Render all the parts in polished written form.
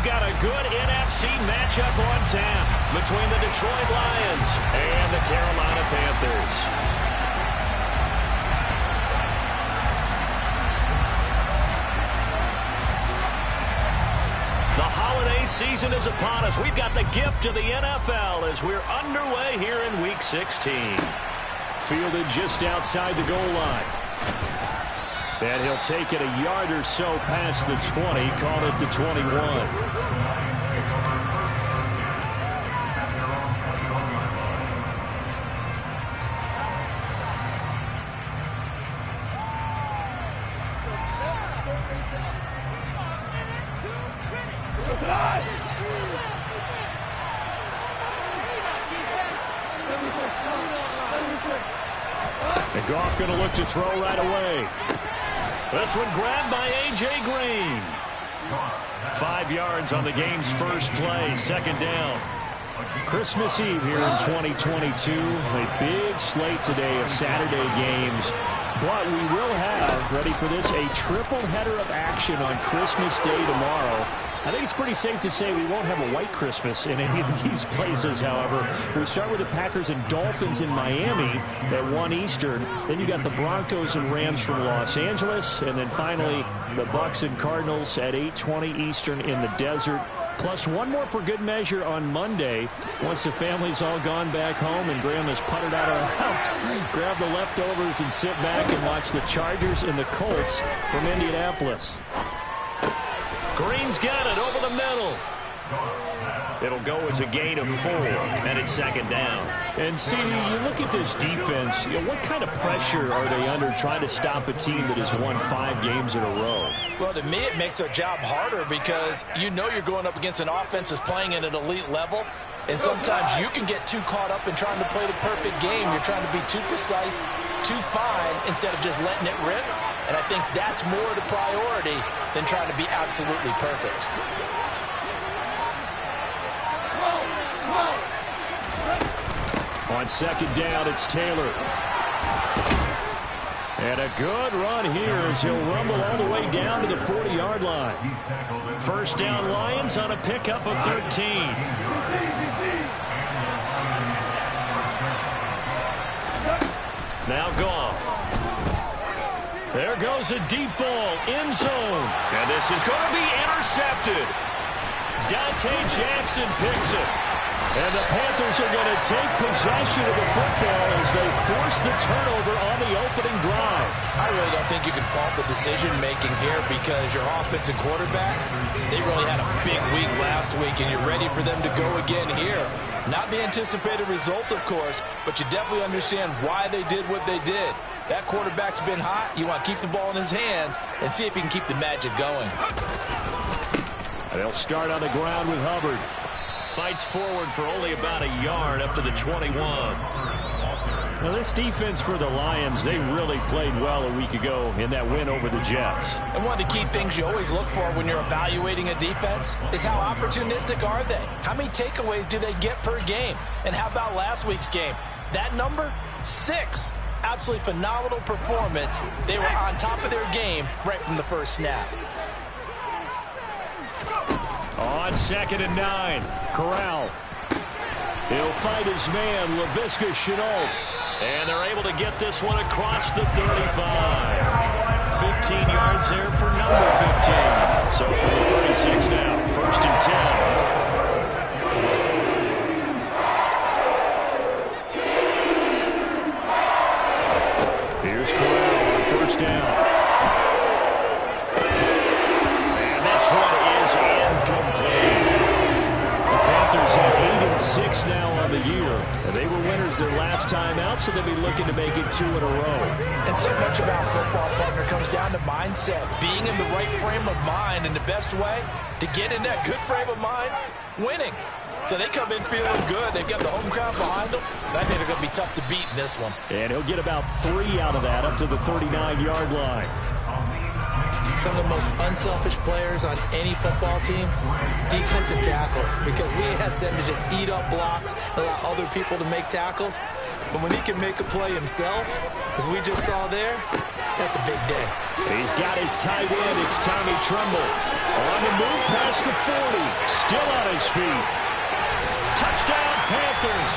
we've got a good NFC matchup on tap between the Detroit Lions and the Carolina Panthers. The holiday season is upon us. We've got the gift of the NFL as we're underway here in Week 16. Fielded just outside the goal line. And he'll take it a yard or so past the 20, call it the 21. And Goff going to look to throw right away. This one grabbed by A.J. Green. 5 yards on the game's first play, second down. Christmas Eve here in 2022. A big slate today of Saturday games. But we will have, ready for this, a triple header of action on Christmas Day tomorrow. I think it's pretty safe to say we won't have a white Christmas in any of these places, however. We start with the Packers and Dolphins in Miami at 1 Eastern. Then you got the Broncos and Rams from Los Angeles. And then finally, the Bucs and Cardinals at 8:20 Eastern in the desert. Plus one more for good measure on Monday. Once the family's all gone back home and Grandma's puttered out of the house, grab the leftovers and sit back and watch the Chargers and the Colts from Indianapolis. Green's got it over the middle. It'll go as a gain of 4, and it's second down. And, CD, you look at this defense, what kind of pressure are they under trying to stop a team that has won 5 games in a row? Well, to me, it makes their job harder because you know you're going up against an offense that's playing at an elite level, and sometimes you can get too caught up in trying to play the perfect game. You're trying to be too precise, too fine, instead of just letting it rip. And I think that's more the priority than trying to be absolutely perfect. On second down, it's Taylor. And a good run here as he'll rumble all the way down to the 40-yard line. First down, Lions on a pickup of 13. Now Goff. There goes a deep ball, end zone. And this is going to be intercepted. Dante Jackson picks it. And the Panthers are going to take possession of the football as they force the turnover on the opening drive. I really don't think you can fault the decision-making here because your offensive quarterback, they really had a big week last week, and you're ready for them to go again here. Not the anticipated result, of course, but you definitely understand why they did what they did. That quarterback's been hot. You want to keep the ball in his hands and see if he can keep the magic going. And they'll start on the ground with Hubbard. Fights forward for only about a yard up to the 21. Now this defense for the Lions, they really played well a week ago in that win over the Jets. And one of the key things you always look for when you're evaluating a defense is how opportunistic are they? How many takeaways do they get per game? And how about last week's game? That number? 6. Absolutely phenomenal performance. They were on top of their game right from the first snap. On second and 9, Corral. He'll fight his man, Laviska Shenault. And they're able to get this one across the 35. 15 yards there for number 15. So from the 36 now, first and 10. Here's Corral on first down. And this one is incomplete. The Panthers have 8-6 now on the year. And they were winners their last time out, so they'll be looking to make it 2 in a row. And so much about football, partner, comes down to mindset. Being in the right frame of mind, and the best way to get in that good frame of mind, winning. So they come in feeling good. They've got the home crowd behind them. I think they're going to be tough to beat in this one. And he'll get about 3 out of that up to the 39-yard line. Some of the most unselfish players on any football team, defensive tackles, because we ask them to just eat up blocks, allow other people to make tackles. But when he can make a play himself, as we just saw there, that's a big day. He's got his tight end. It's Tommy Tremble. On the move past the 40. Still on his feet. Touchdown, Panthers.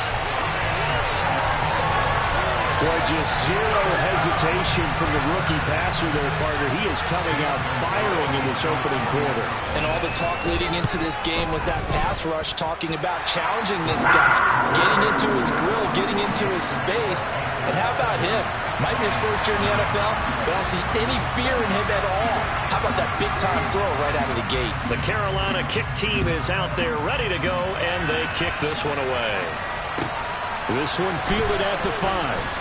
Boy, just zero hesitation from the rookie passer there, partner. He is coming out firing in this opening quarter. And all the talk leading into this game was that pass rush talking about challenging this guy, getting into his grill, getting into his space. And how about him? Might be his first year in the NFL, but I don't see any fear in him at all. How about that big-time throw right out of the gate? The Carolina kick team is out there ready to go, and they kick this one away. This one fielded at the 5.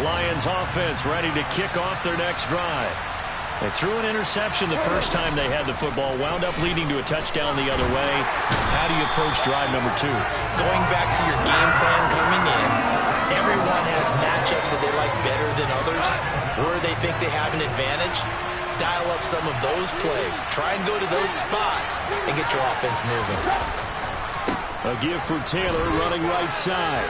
Lions offense ready to kick off their next drive. They threw an interception the first time they had the football, wound up leading to a touchdown the other way. How do you approach drive number 2? Going back to your game plan coming in, everyone has matchups that they like better than others, where they think they have an advantage. Dial up some of those plays. Try and go to those spots and get your offense moving. A give for Taylor running right side.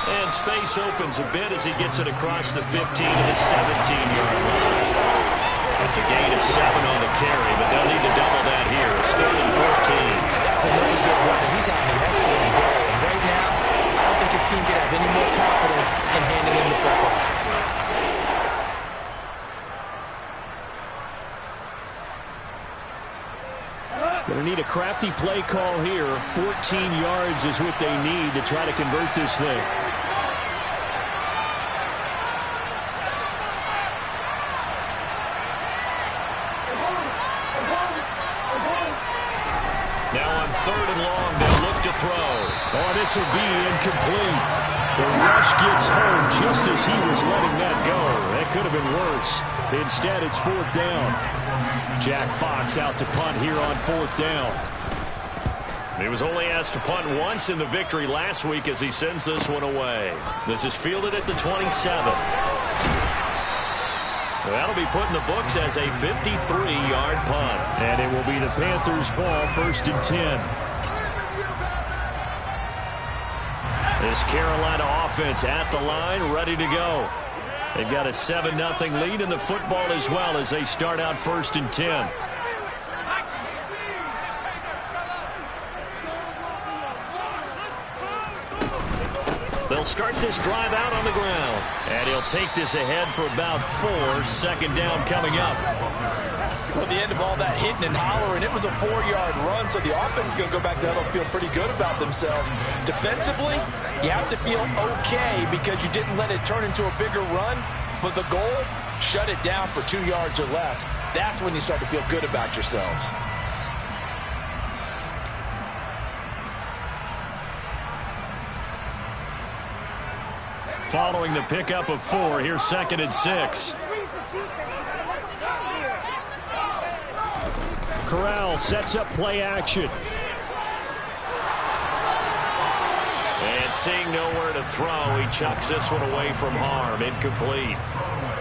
And space opens a bit as he gets it across the 15 to the 17-yard line. That's a gain of 7 on the carry, but they'll need to double that here. It's 3rd and 14. That's another good run, and he's having an excellent day. And right now, I don't think his team could have any more confidence in handing him the football. Going to need a crafty play call here. 14 yards is what they need to try to convert this thing. Now on 3rd and long, they'll look to throw. Oh, this will be incomplete. The rush gets home just as he was letting that go. That could have been worse. Instead, it's 4th down. Jack Fox out to punt here on 4th down. He was only asked to punt once in the victory last week as he sends this one away. This is fielded at the 27. That'll be put in the books as a 53-yard punt. And it will be the Panthers' ball, 1st and 10. This Carolina offense at the line, ready to go. They've got a 7-0 lead in the football as well as they start out 1st and 10. They'll start this drive out on the ground. And he'll take this ahead for about 4. 2nd down coming up. Well, the end of all that hitting and hollering, it was a 4-yard run, so the offense is going to go back down and feel pretty good about themselves. Defensively, you have to feel okay because you didn't let it turn into a bigger run, but the goal, shut it down for 2 yards or less. That's when you start to feel good about yourselves. Following the pickup of 4, here's 2nd and 6. Corral sets up play action. And seeing nowhere to throw, he chucks this one away from harm. Incomplete.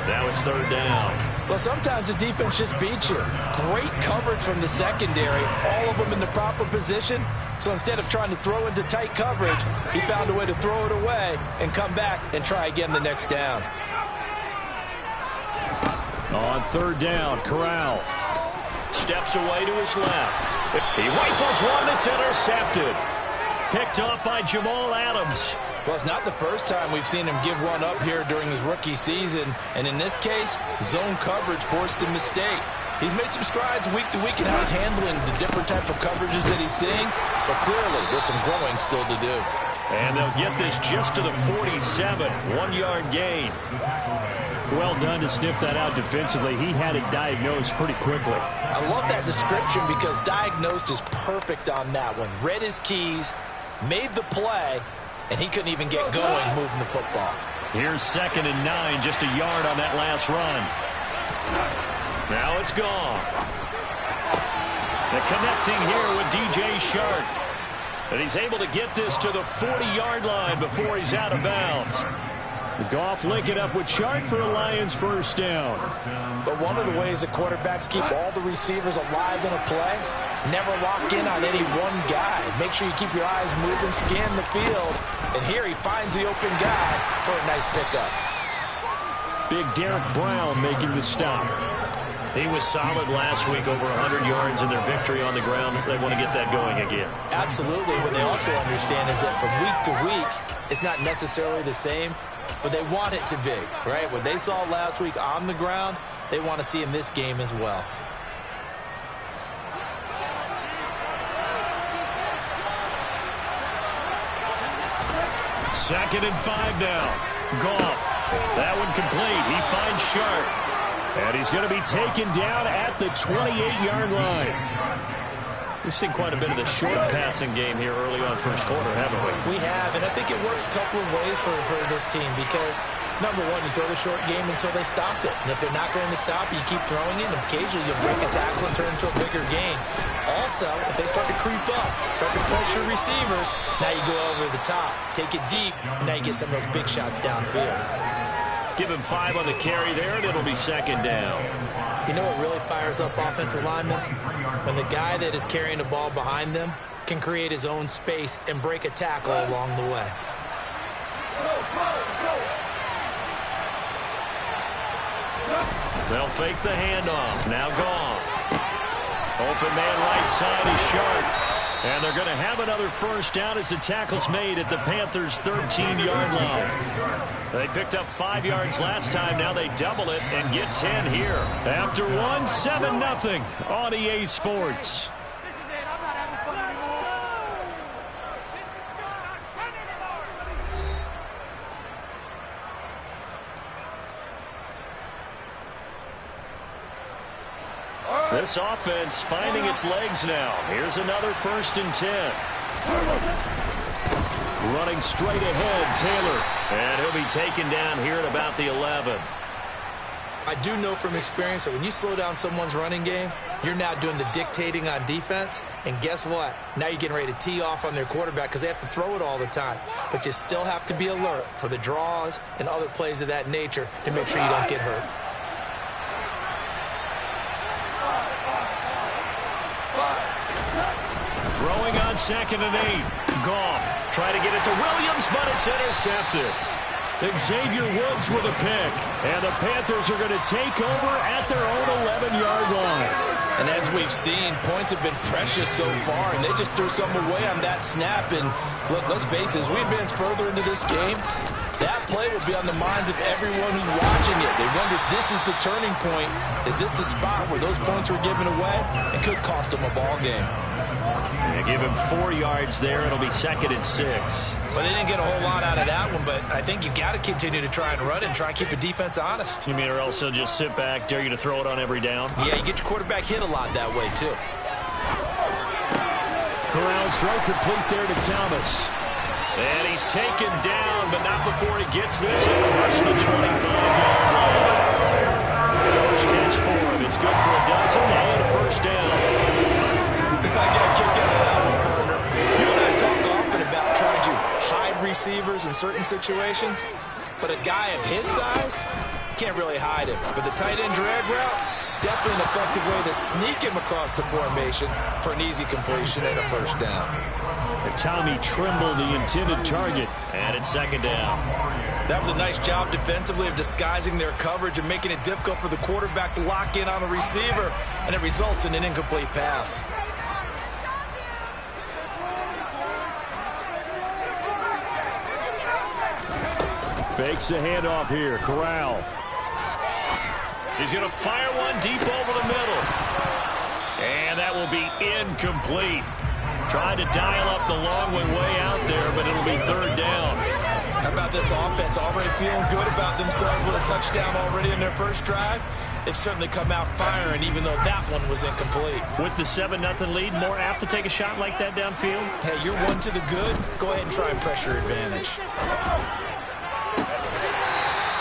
Now it's 3rd down. Well, sometimes the defense just beats you. Great coverage from the secondary, all of them in the proper position. So instead of trying to throw into tight coverage, he found a way to throw it away and come back and try again the next down. On 3rd down, Corral steps away to his left. He rifles one that's intercepted. Picked off by Jamal Adams. Well, it's not the first time we've seen him give one up here during his rookie season. And in this case, zone coverage forced the mistake. He's made some strides week to week in how he's handling the different type of coverages that he's seeing. But clearly, there's some growing still to do. And they'll get this just to the 47. 1-yard gain. Well done to sniff that out defensively. He had it diagnosed pretty quickly. I love that description because diagnosed is perfect on that one. Read his keys, made the play, and he couldn't even get going moving the football. Here's 2nd and 9, just a yard on that last run. Now it's gone. The connecting here with DJ Chark. And he's able to get this to the 40-yard line before he's out of bounds. Goff link it up with Chark for a Lions 1st down. But one of the ways that quarterbacks keep all the receivers alive in a play Never lock in on any one guy. Make sure you keep your eyes moving, scan the field. And here he finds the open guy for a nice pickup. Big Derek Brown making the stop. He was solid last week, over 100 yards in their victory on the ground. They want to get that going again. Absolutely. What they also understand is that from week to week, it's not necessarily the same, but they want it to be, right? What they saw last week on the ground, they want to see in this game as well. Second and 5 now. Goff. That one complete. He finds Sharp. And he's going to be taken down at the 28-yard line. We've seen quite a bit of the short passing game here early on first quarter, haven't we? We have, and I think it works a couple of ways for this team because, number one, you throw the short game until they stop it. And if they're not going to stop, you keep throwing it, and occasionally you'll break a tackle and turn into a bigger gain. Also, if they start to creep up, start to pressure receivers, now you go over the top, take it deep, and now you get some of those big shots downfield. Give him 5 on the carry there, and it'll be second down. You know what really fires up offensive linemen? When the guy that is carrying the ball behind them can create his own space and break a tackle along the way. They'll fake the handoff. Now Goff. Open man right side is Sharp. And they're going to have another first down as the tackle's made at the Panthers' 13-yard line. They picked up 5 yards last time. Now they double it and get 10 here. After one, 7-0 on EA Sports. This offense finding its legs now. Here's another 1st and 10. Running straight ahead, Taylor. And he'll be taken down here at about the 11. I do know from experience that when you slow down someone's running game, you're now doing the dictating on defense. And guess what? Now you're getting ready to tee off on their quarterback because they have to throw it all the time. But you still have to be alert for the draws and other plays of that nature to make sure you don't get hurt. Throwing on 2nd and 8. Goff trying to get it to Williams, but it's intercepted. Xavier Woods with a pick. And the Panthers are going to take over at their own 11-yard line. And as we've seen, points have been precious so far, and they just threw some away on that snap. And look, let's face it, as we advance further into this game, that play will be on the minds of everyone who's watching it. They wonder if this is the turning point. Is this the spot where those points were given away? It could cost them a ball game. They give him 4 yards there. It'll be 2nd and 6. Well, they didn't get a whole lot out of that one, but I think you've got to continue to try and run it and try and keep the defense honest. You mean or else they'll just sit back, dare you to throw it on every down? Yeah, you get your quarterback hit a lot that way, too. Corral's throw complete there to Thomas. And he's taken down, but not before he gets this across the 25-yard line. First catch for him. It's good for a dozen and a first down. I got a kick out of that one, partner. You and I talk often about trying to hide receivers in certain situations, but a guy of his size can't really hide him. But the tight end drag route, definitely an effective way to sneak him across the formation for an easy completion and a first down. And Tommy Tremble, the intended target, and it's 2nd down. That was a nice job defensively of disguising their coverage and making it difficult for the quarterback to lock in on a receiver, and it results in an incomplete pass. Fakes the handoff here. Corral. He's going to fire one deep over the middle. And that will be incomplete. Tried to dial up the long way out there, but it'll be 3rd down. How about this offense? Already feeling good about themselves with a touchdown already in their first drive. They've certainly come out firing, even though that one was incomplete. With the 7-0 lead, more apt to take a shot like that downfield? Hey, you're one to the good. Go ahead and try and pressure advantage.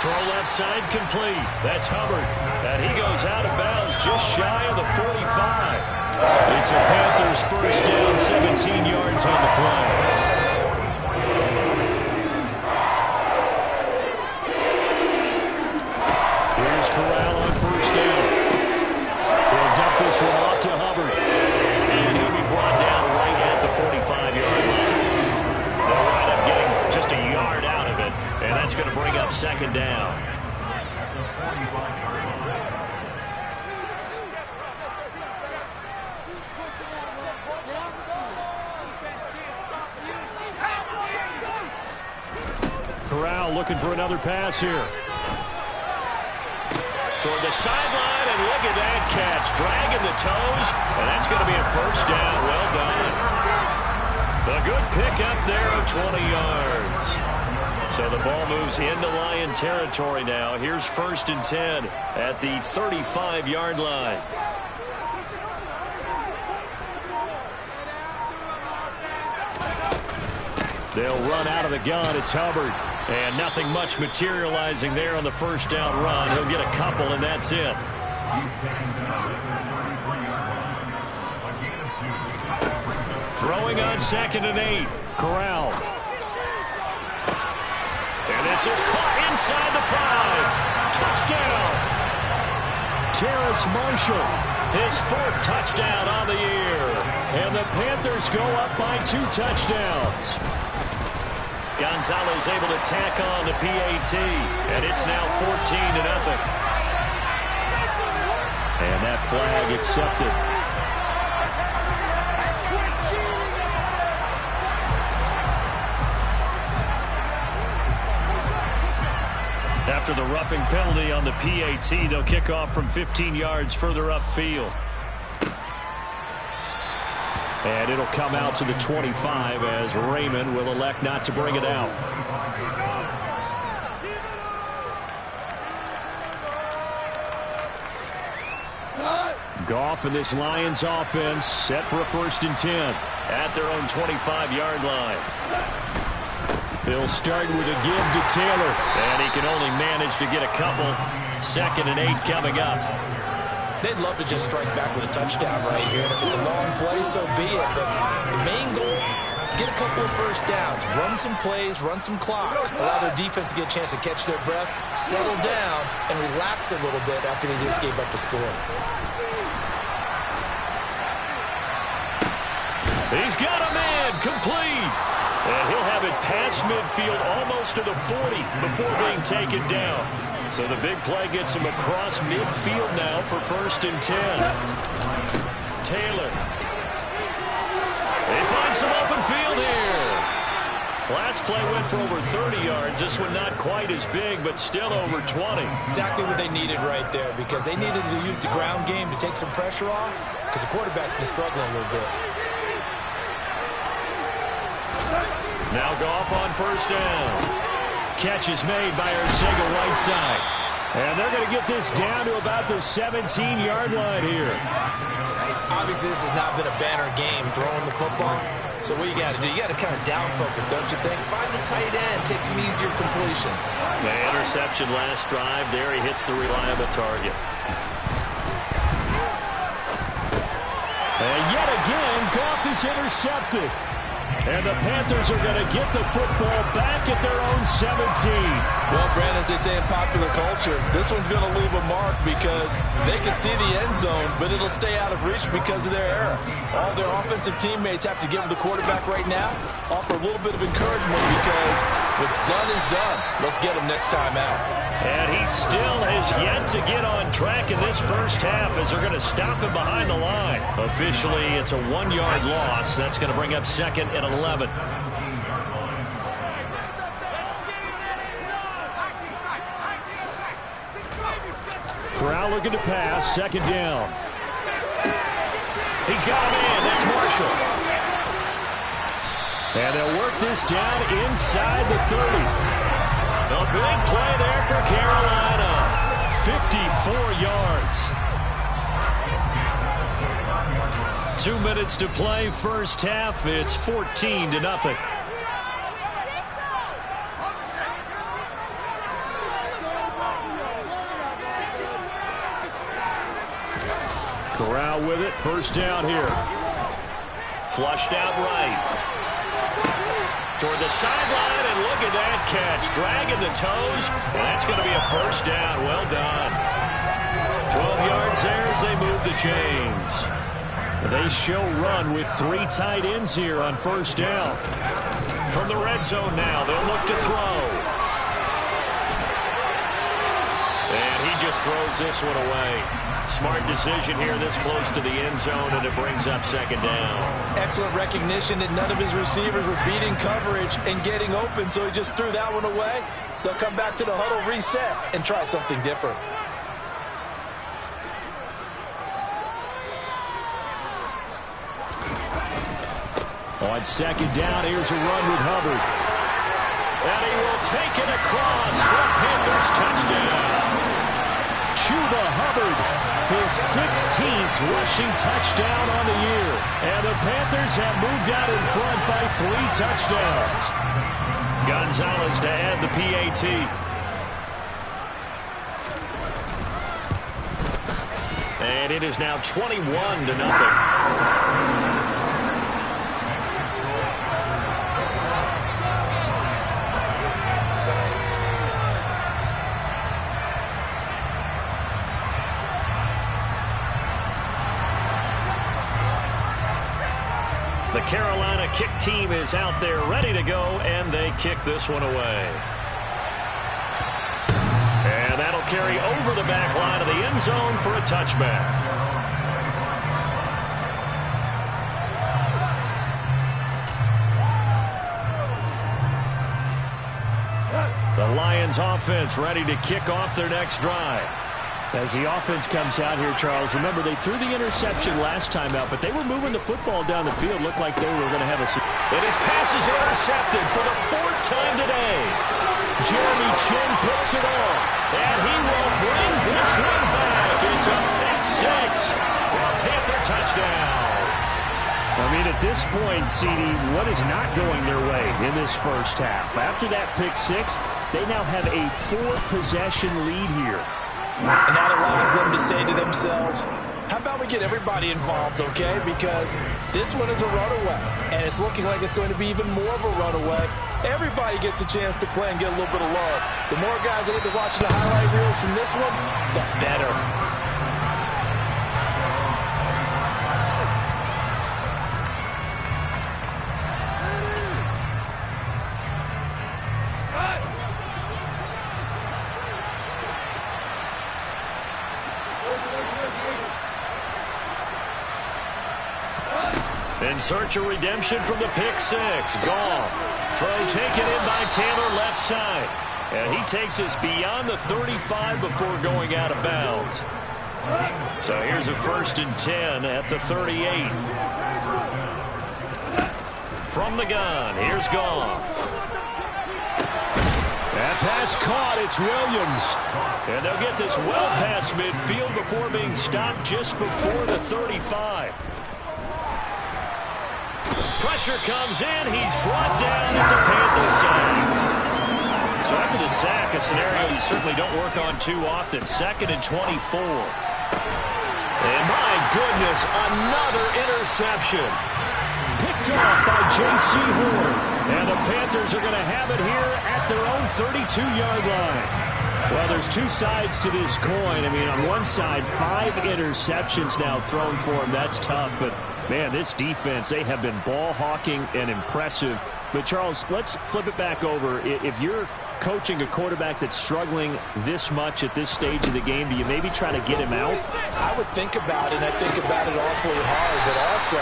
Throw left side complete. That's Hubbard. And he goes out of bounds just shy of the 45. It's a Panthers first down, 17 yards on the play. Here's Corral on first down. He'll dump this one off to Hubbard. And second down. Corral looking for another pass here. Toward the sideline, and look at that catch. Dragging the toes, and that's going to be a first down. Well done. A good pickup there of 20 yards. So the ball moves into Lion territory now. Here's 1st and 10 at the 35-yard line. They'll run out of the gun. It's Hubbard. And nothing much materializing there on the first down run. He'll get a couple, and that's it. Throwing on 2nd and 8. Corral. And this is caught inside the 5. Touchdown. Terrace Marshall. His 4th touchdown on the year. And the Panthers go up by 2 touchdowns. Gonzalez able to tack on the PAT, and it's now 14-0. And that flag accepted. After the roughing penalty on the PAT, they'll kick off from 15 yards further upfield. And it'll come out to the 25 as Raymond will elect not to bring it out. Goff and this Lions offense set for a 1st and 10 at their own 25-yard line. He'll start with a give to Taylor, and he can only manage to get a couple. 2nd and 8 coming up. They'd love to just strike back with a touchdown right here. And if it's a long play, so be it. But the main goal, get a couple of first downs. Run some plays, run some clock. Allow their defense to get a chance to catch their breath, settle down, and relax a little bit after they just gave up a score. He's got a man complete. And he'll have it past midfield almost to the 40 before being taken down. So the big play gets him across midfield now for 1st and 10. Taylor. They find some open field here. Last play went for over 30 yards. This one not quite as big, but still over 20. Exactly what they needed right there, because they needed to use the ground game to take some pressure off, because the quarterback's been struggling a little bit. Now Goff on 1st down. Catch is made by Arcega-Whiteside. And they're going to get this down to about the 17-yard line here. Obviously, this has not been a banner game throwing the football. So what you got to do, you got to kind of down focus, don't you think? Find the tight end, take some easier completions. The interception last drive. There he hits the reliable target. And yet again, Goff is intercepted. And the Panthers are going to get the football back at their own 17. Well, Brandon, as they say in popular culture, this one's going to leave a mark because they can see the end zone, but it'll stay out of reach because of their error. All their offensive teammates have to give the quarterback right now, offer a little bit of encouragement because what's done is done. Let's get him next time out. And he still has yet to get on track in this first half as they're going to stop him behind the line. Officially, it's a 1-yard loss. That's going to bring up 2nd and 11. Corral looking to pass. 2nd down. He's got a man. That's Marshall. And they'll work this down inside the 30. A big play there for Carolina. 54 yards. 2 minutes to play, first half. It's 14-0. Corral with it. 1st down here. Flushed out right. Toward the sideline, and look at that catch. Dragging the toes, and that's going to be a 1st down. Well done. 12 yards there as they move the chains. They show run with 3 tight ends here on 1st down. From the red zone now, they'll look to throw. just throws this one away. Smart decision here this close to the end zone, and it brings up second down. Excellent recognition that none of his receivers were beating coverage and getting open, so he just threw that one away. They'll come back to the huddle, reset, and try something different. On second down, here's a run with Hubbard. And he will take it across for a Panthers touchdown. Chuba Hubbard, his 16th rushing touchdown on the year. And the Panthers have moved out in front by 3 touchdowns. Gonzalez to add the PAT. And it is now 21-0. The Carolina kick team is out there ready to go, and they kick this one away. And that'll carry over the back line of the end zone for a touchback. The Lions offense ready to kick off their next drive. As the offense comes out here, Charles, remember they threw the interception last time out, but they were moving the football down the field. Looked like they were going to have a... And his pass is intercepted for the 4th time today. Jeremy Chinn picks it off. And he will bring this one back. It's a pick 6 for a Panther touchdown. I mean, at this point, CD, what is not going their way in this first half? After that pick 6, they now have a 4-possession lead here. And that allows them to say to themselves, how about we get everybody involved, okay? Because this one is a runaway, and it's looking like it's going to be even more of a runaway. Everybody gets a chance to play and get a little bit of love. The more guys that end up watching the highlight reels from this one, the better. In search of redemption from the pick 6. Goff. Throw taken in by Taylor left side. And he takes us beyond the 35 before going out of bounds. So here's a 1st and 10 at the 38. From the gun, here's Goff. That pass caught. It's Williams. And they'll get this well past midfield before being stopped just before the 35. Pressure comes in. He's brought down. It's a Panther sack. So after the sack, a scenario you certainly don't work on too often. 2nd and 24. And my goodness, another interception. Picked off by J.C. Horn. And the Panthers are going to have it here at their own 32-yard line. Well, there's 2 sides to this coin. I mean, on one side, 5 interceptions now thrown for him. That's tough, but man, this defense, they have been ball hawking and impressive. But, Charles, let's flip it back over. If you're coaching a quarterback that's struggling this much at this stage of the game, do you maybe try to get him out? I would think about it, and I think about it awfully hard. But also,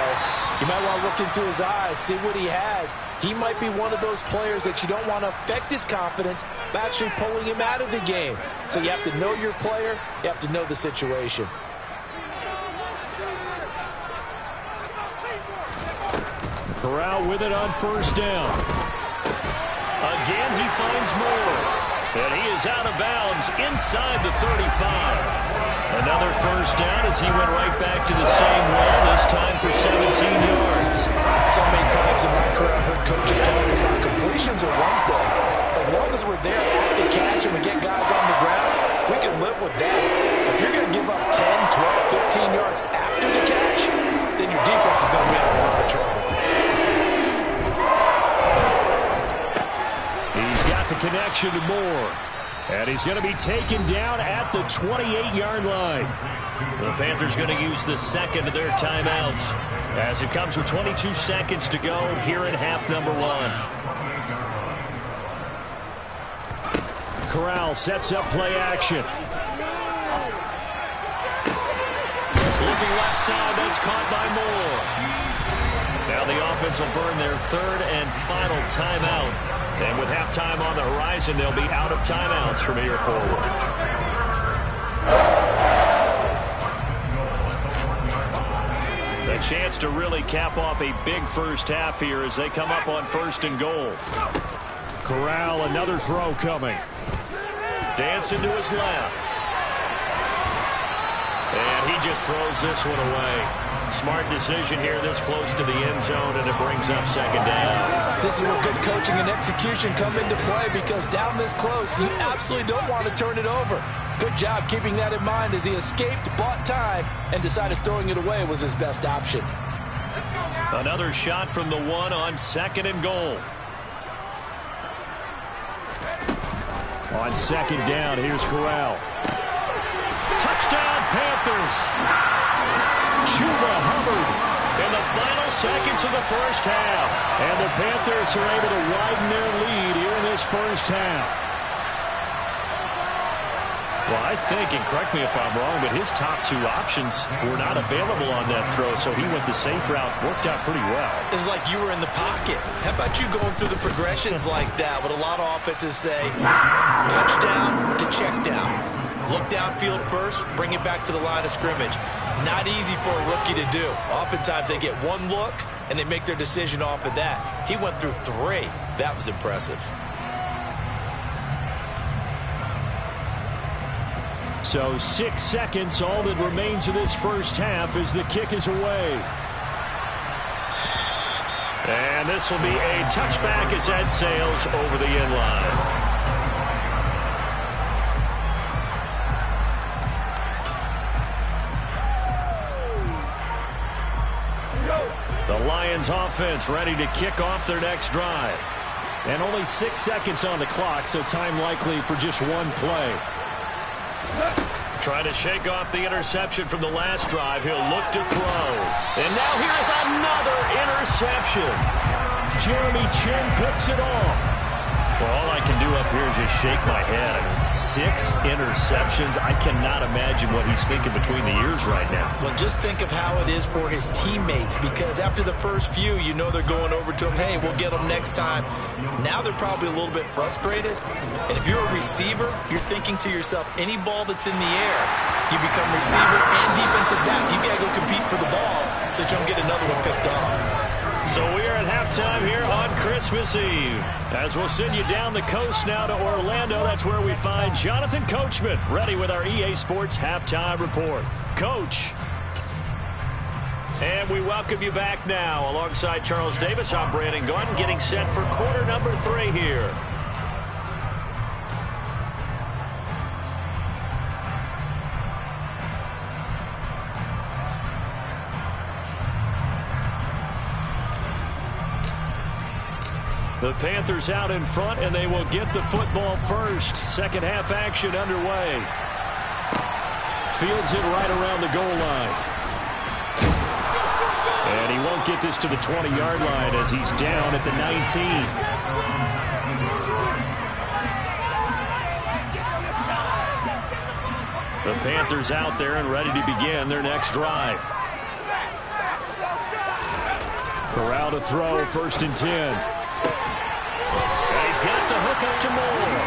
you might want to look into his eyes, see what he has. He might be one of those players that you don't want to affect his confidence by actually pulling him out of the game. So you have to know your player. You have to know the situation. Corral with it on 1st down. Again, he finds more. And he is out of bounds inside the 35. Another 1st down as he went right back to the same well, this time for 17 yards. So many times in my career I've heard coaches talk about completions are one thing. As long as we're there at the catch and we get guys on the ground, we can live with that. If you're going to give up 10, 12, 15 yards after the catch, then your defense is going to be in a lot of trouble. He's got the connection to Moore. And he's going to be taken down at the 28-yard line. The Panthers going to use the 2nd of their timeouts as it comes with 22 seconds to go here in half number 1. Corral sets up play action. looking left side. That's caught by Moore. Now the offense will burn their third and final timeout. And with halftime on the horizon, they'll be out of timeouts from here forward. A chance to really cap off a big first half here as they come up on 1st and goal. Corral, another throw coming. Dancing to his left. And he just throws this one away. Smart decision here this close to the end zone, and it brings up 2nd down. This is where good coaching and execution come into play, because down this close, you absolutely don't want to turn it over. Good job keeping that in mind as he escaped, bought time, and decided throwing it away was his best option. Another shot from the 1 on 2nd and goal. On 2nd down, here's Corral. Touchdown, Panthers. Chuba Hubbard in the final seconds of the first half. And the Panthers are able to widen their lead here in this first half. Well, I think, and correct me if I'm wrong, but his top 2 options were not available on that throw, so he went the safe route. Worked out pretty well. It was like you were in the pocket. How about you going through the progressions like that? What a lot of offenses say, touchdown to check down. Look downfield first, bring it back to the line of scrimmage. Not easy for a rookie to do. Oftentimes they get one look, and they make their decision off of that. He went through 3. That was impressive. So 6 seconds, all that remains of this first half as the kick is away. And this will be a touchback as that sails over the end line. The Lions offense ready to kick off their next drive. And only 6 seconds on the clock, so time likely for just one play. Trying to shake off the interception from the last drive. He'll look to throw. And now here's another interception. Jeremy Chinn picks it off. Well, all I can do up here is just shake my head. I mean, 6 interceptions. I cannot imagine what he's thinking between the ears right now. Well, just think of how it is for his teammates, because after the first few, you know they're going over to him, hey, we'll get them next time. Now they're probably a little bit frustrated. And if you're a receiver, you're thinking to yourself, any ball that's in the air, you become receiver and defensive back. You got to go compete for the ball so you don't get another one picked off. So we are at halftime here on Christmas Eve. As we'll send you down the coast now to Orlando, that's where we find Jonathan Coachman, ready with our EA Sports Halftime Report. Coach. And we welcome you back now. Alongside Charles Davis, I'm Brandon Gaudin, getting set for quarter number 3 here. The Panthers out in front, and they will get the football first. Second half action underway. Fields it right around the goal line. And he won't get this to the 20-yard line as he's down at the 19. The Panthers out there and ready to begin their next drive. Corral to throw, 1st and 10. He's got the hook up to Moore.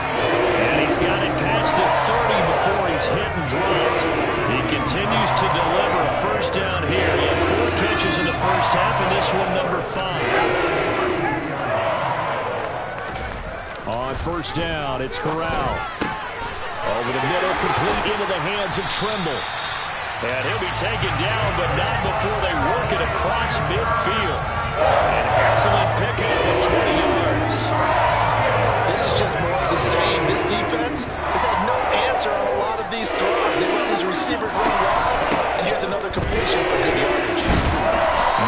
And he's got it past the 30 before he's hit and dropped. He continues to deliver a first down here. He had 4 catches in the first half, and this one number 5. On 1st down, it's Corral. Over the middle, complete into the hands of Trimble. And he'll be taken down, but not before they work it across midfield. An excellent pickup of 20 yards. This is just more of the same. This defense has had no answer on a lot of these throws. They let these receivers run wild, and here's another completion for good yardage.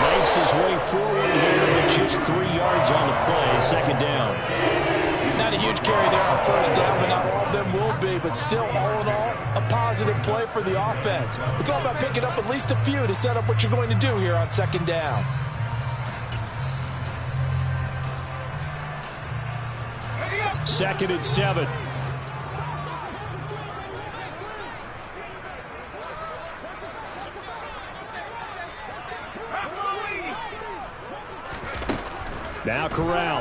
Knifes his way forward here, but just 3 yards on the play. 2nd down. Not a huge carry there on 1st down, but not all of them will be. But still, all in all, a positive play for the offense. It's all about picking up at least a few to set up what you're going to do here on 2nd down. 2nd and 7. Now Corral.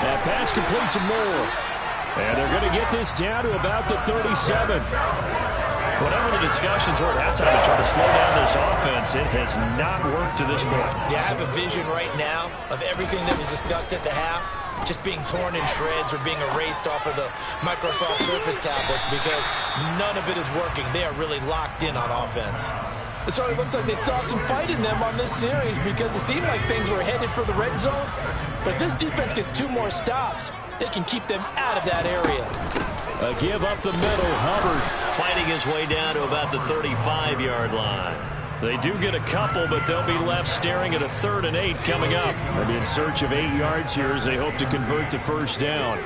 That pass complete to Moore. And they're going to get this down to about the 37. Whatever the discussions are at halftime to try to slow down this offense, it has not worked to this point. Yeah, I have a vision right now of everything that was discussed at the half just being torn in shreds or being erased off of the Microsoft Surface tablets because none of it is working. They are really locked in on offense. It sort of looks like they stopped some fight in them on this series because it seemed like things were headed for the red zone. But if this defense gets 2 more stops, they can keep them out of that area. A give up the middle. Hubbard fighting his way down to about the 35-yard line. They do get a couple, but they'll be left staring at a 3rd and 8 coming up. They'll be in search of 8 yards here as they hope to convert the first down.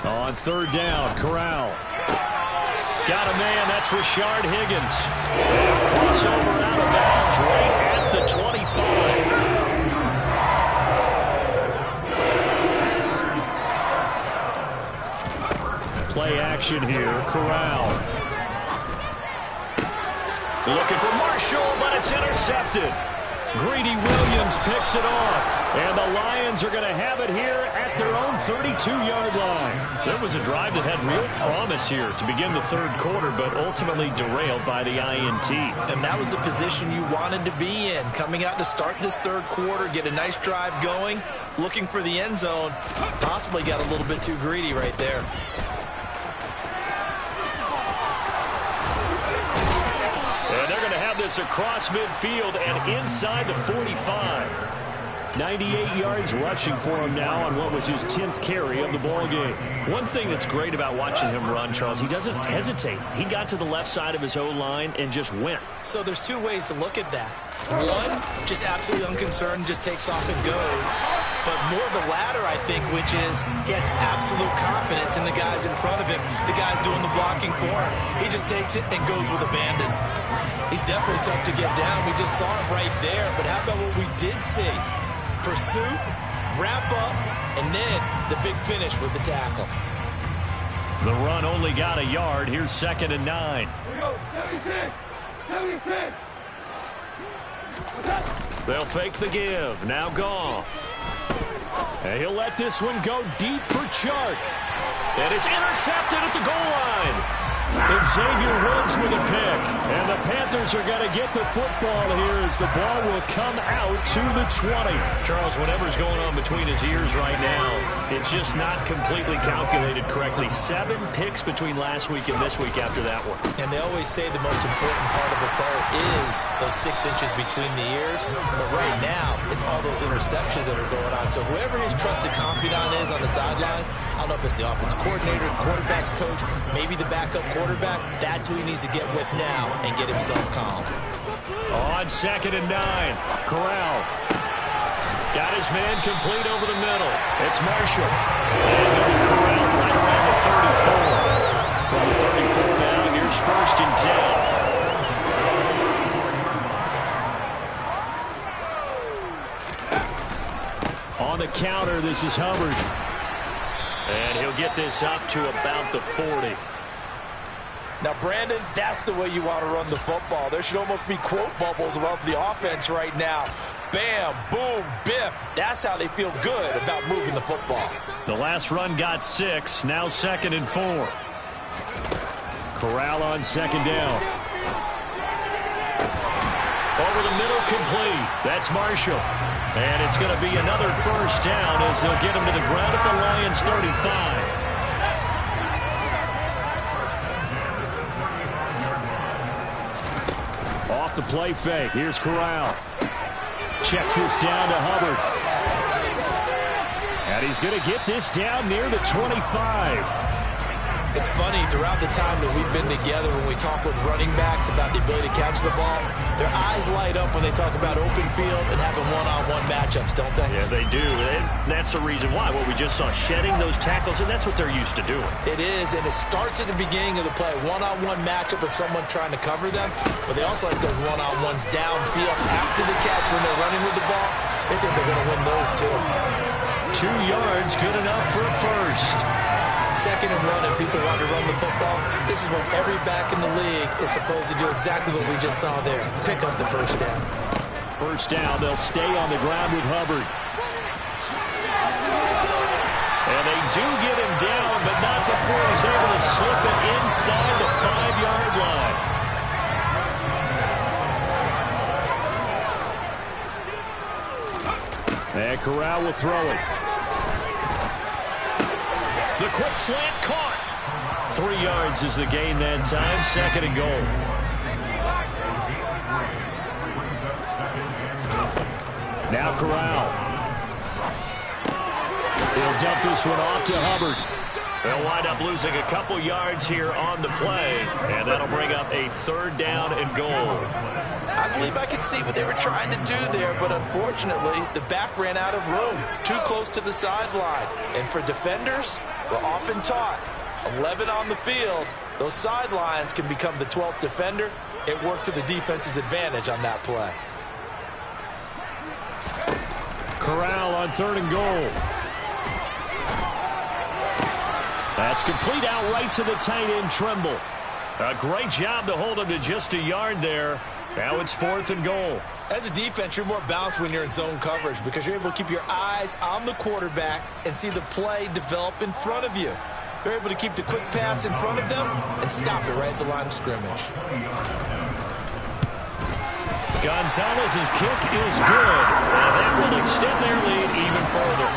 On 3rd down, Corral. Got a man, that's Rashard Higgins. And crossover out of bounds right at the 25. Play action here, Corral. Looking for Marshall, but it's intercepted. Greedy Williams picks it off. And the Lions are going to have it here at their own 32-yard line. So it was a drive that had real promise here to begin the 3rd quarter, but ultimately derailed by the INT. And that was the position you wanted to be in. Coming out to start this 3rd quarter, get a nice drive going, looking for the end zone. Possibly got a little bit too greedy right there. And they're going to have this across midfield and inside the 45. 98 yards rushing for him now on what was his 10th carry of the ball game. One thing that's great about watching him run, Charles, he doesn't hesitate. He got to the left side of his O-line and just went. So there's 2 ways to look at that. One, just absolutely unconcerned, just takes off and goes. But more the latter, I think, which is he has absolute confidence in the guys in front of him, the guys doing the blocking for him. He just takes it and goes with abandon. He's definitely tough to get down. We just saw it right there. But how about what we did see? Pursuit, wrap up, and then the big finish with the tackle. The run only got a yard. Here's 2nd and 9. They'll fake the give. Now Goff. And he'll let this one go deep for Chark. And it's intercepted at the goal line. And Xavier Woods with a pick. And the Panthers are going to get the football here as the ball will come out to the 20. Charles, whatever's going on between his ears right now, it's just not completely calculated correctly. 7 picks between last week and this week after that one. And they always say the most important part of a play is those 6 inches between the ears. But right now, it's all those interceptions that are going on. So whoever his trusted confidant is on the sidelines, I don't know if it's the offensive coordinator, the quarterback's coach, maybe the backup quarterback, that's who he needs to get with now and get himself calm. On 2nd and 9, Corral. Got his man complete over the middle. It's Marshall. And Corral right around the 34. From the 34 now, here's 1st and 10. On the counter, this is Hubbard. And he'll get this up to about the 40. Now, Brandon, that's the way you want to run the football. There should almost be quote bubbles about the offense right now. Bam, boom, biff. That's how they feel good about moving the football. The last run got 6. Now 2nd and 4. Corral on 2nd down. Over the middle, complete. That's Marshall. And it's going to be another 1st down as they'll get him to the ground at the Lions' 35. Off the play fake. Here's Corral. Checks this down to Hubbard. And he's going to get this down near the 25. It's funny, throughout the time that we've been together, when we talk with running backs about the ability to catch the ball, their eyes light up when they talk about open field and having one-on-one matchups, don't they? Yeah, they do. And that's the reason why. What we just saw, shedding those tackles, and that's what they're used to doing. It is, and it starts at the beginning of the play. One-on-one matchup if someone's trying to cover them, but they also like those one-on-ones downfield after the catch when they're running with the ball. They think they're going to win those too. 2 yards, good enough for a 1st. 2nd and 1, and people want to run the football. This is what every back in the league is supposed to do, exactly what we just saw there. Pick up the 1st down. First down, they'll stay on the ground with Hubbard. And they do get him down, but not before he's able to slip it inside the 5-yard line. And Corral will throw it. The quick slant caught. 3 yards is the gain that time. 2nd and goal. Now Corral. He'll dump this one off to Hubbard. They'll wind up losing a couple yards here on the play, and that'll bring up a 3rd down and goal. I believe I could see what they were trying to do there, but unfortunately, the back ran out of room, too close to the sideline. And for defenders, we're often taught, 11 on the field, those sidelines can become the 12th defender. It worked to the defense's advantage on that play. Corral on 3rd and goal. That's complete out right to the tight end, Tremble. A great job to hold him to just a yard there. Now it's 4th and goal. As a defense, you're more balanced when you're in zone coverage because you're able to keep your eyes on the quarterback and see the play develop in front of you. You're able to keep the quick pass in front of them and stop it right at the line of scrimmage. Gonzalez's kick is good, and that will extend their lead even further.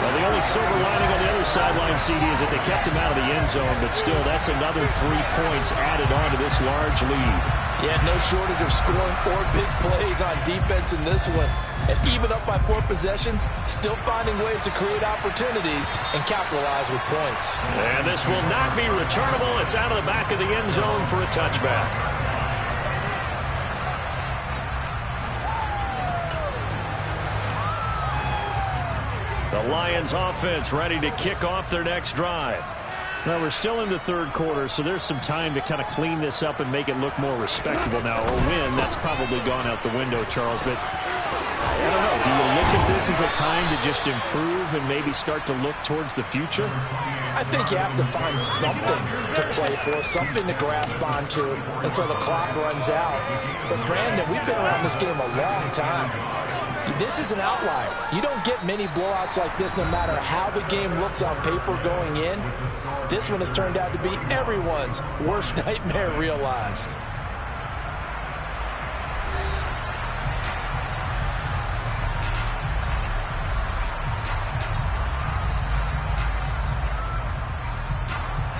Well, the only silver lining on the other sideline, CD, is that they kept him out of the end zone, but still, that's another 3 points added on to this large lead. Yeah, no shortage of scoring or big plays on defense in this one. And even up by 4 possessions, still finding ways to create opportunities and capitalize with points. And this will not be returnable. It's out of the back of the end zone for a touchback. The Lions offense ready to kick off their next drive. Now, we're still in the 3rd quarter, so there's some time to kind of clean this up and make it look more respectable now. Or win, that's probably gone out the window, Charles. But I don't know. Do you look at this as a time to just improve and maybe start to look towards the future? I think you have to find something to play for, something to grasp onto until the clock runs out. But, Brandon, we've been around this game a long time. This is an outlier. You don't get many blowouts like this no matter how the game looks on paper going in. This one has turned out to be everyone's worst nightmare realized.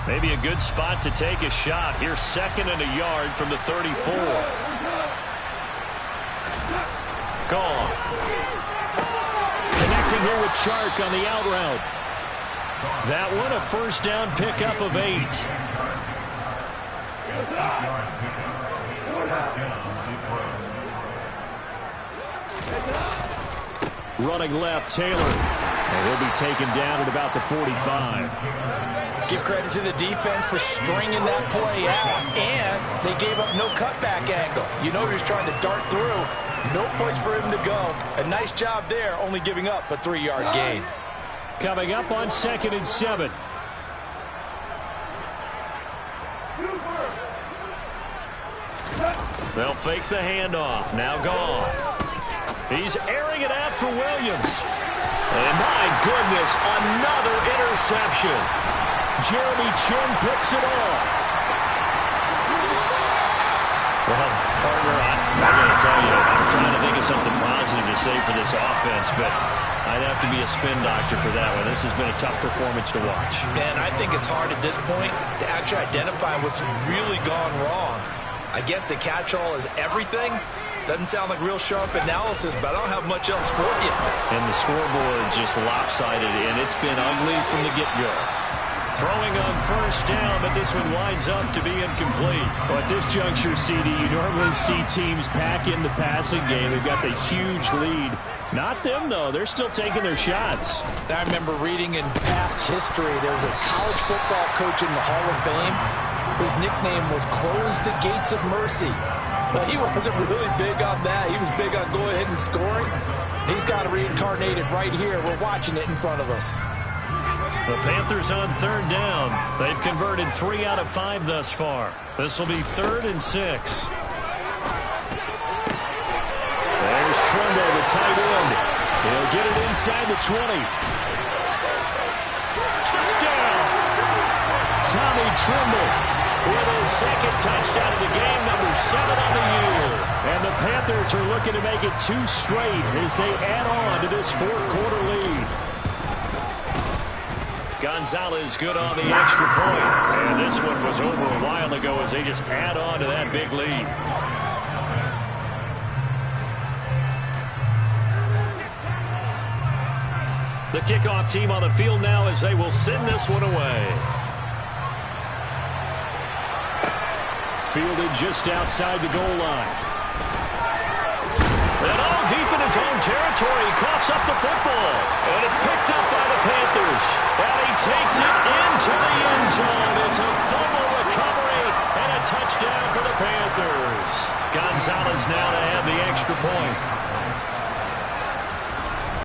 Maybe a good spot to take a shot. Here's 2nd and a yard from the 34. Gone. Connecting here with Chark on the out route. That one a 1st down pickup of 8. Running left, Taylor. And he'll be taken down at about the 45. Give credit to the defense for stringing that play out. And they gave up no cutback angle. You know he's trying to dart through. No place for him to go. A nice job there, only giving up a 3-yard gain. Coming up on 2nd and 7. They'll fake the handoff. Now Goff. He's airing it out for Williams. And my goodness, another interception. Jeremy Chinn picks it off. Well, partner, I'm going to tell you, I'm trying to think of something positive to say for this offense, but I'd have to be a spin doctor for that one. This has been a tough performance to watch. And I think it's hard at this point to actually identify what's really gone wrong. I guess the catch-all is everything. Doesn't sound like real sharp analysis, but I don't have much else for you. And the scoreboard just lopsided, and it's been ugly from the get-go. Throwing on 1st down, but this one winds up to be incomplete. Well, at this juncture, CD, you normally see teams pack in the passing game. They've got the huge lead. Not them, though. They're still taking their shots. I remember reading in past history, there was a college football coach in the Hall of Fame whose nickname was Close the Gates of Mercy. But he wasn't really big on that. He was big on go ahead and scoring. He's got to reincarnate it right here. We're watching it in front of us. The Panthers on 3rd down. They've converted 3 out of 5 thus far. This will be 3rd and 6. There's tight end. He'll get it inside the 20. Touchdown! Tommy Tremble with his second touchdown of the game, number 7 on the year. And the Panthers are looking to make it 2 straight as they add on to this fourth quarter lead. Gonzalez good on the extra point. And this one was over a while ago as they just add on to that big lead. The kickoff team on the field now as they will send this one away. Fielded just outside the goal line. And all deep in his own territory, he coughs up the football. And it's picked up by the Panthers. And he takes it into the end zone. It's a fumble recovery and a touchdown for the Panthers. Gonzalez now to have the extra point.